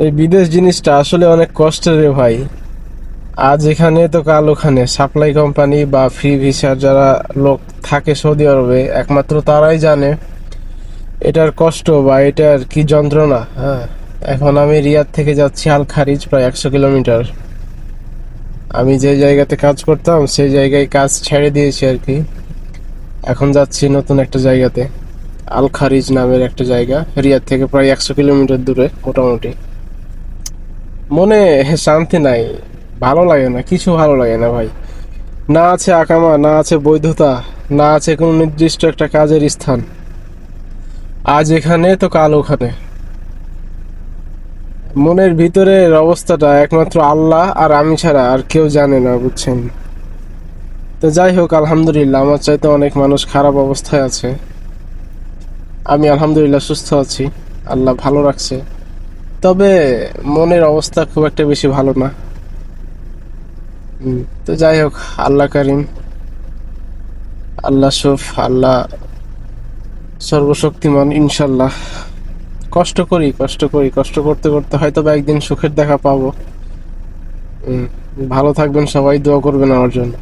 এই বিদেশ জিনিসটা আসলে অনেক কষ্টের রে ভাই। আজ এখানে তো কাল ওখানে, সাপ্লাই কোম্পানি বা ফ্রি ভিসার যারা লোক থাকে সৌদি আরবে একমাত্র তারাই জানে এটার কষ্ট বা এটার কি যন্ত্রণা। হ্যাঁ, এখন আমি রিয়াদ থেকে যাচ্ছি আল খারিজ, প্রায় 100 কিলোমিটার। আমি যে জায়গাতে কাজ করতাম সেই জায়গায় কাজ ছেড়ে দিয়েছি আর কি। এখন যাচ্ছি নতুন একটা জায়গাতে, আল খারিজ নামের একটা জায়গা, রিয়াদ থেকে প্রায় 100 কিলোমিটার দূরে মোটামুটি। মনে শান্তি নাই, ভালো লাগে না, কিছু ভালো লাগে না ভাই। না আছে আকামা, না আছে বৈধতা, না আছে কোনো নির্দিষ্ট একটা কাজের স্থান। আজ এখানে তো কাল ওখানে। মনের ভিতরের অবস্থাটা একমাত্র আল্লাহ আর আমি ছাড়া আর কেউ জানে না, বুঝছেন? তো যাই হোক, আলহামদুলিল্লাহ আমার চাইতে অনেক মানুষ খারাপ অবস্থায় আছে। আমি আলহামদুলিল্লাহ সুস্থ আছি, আল্লাহ ভালো রাখছে। তবে মনের অবস্থা খুব একটা বেশি ভালো না। তো যাই হোক, আল্লাহ কারিম, আল্লাহ সুফ, আল্লাহ সর্বশক্তিমান, ইনশাল্লাহ। কষ্ট করি, কষ্ট করি, কষ্ট করতে করতে হয়তো বা একদিন সুখের দেখা পাবো। ভালো থাকবেন সবাই, দোয়া করবেন আমার জন্য।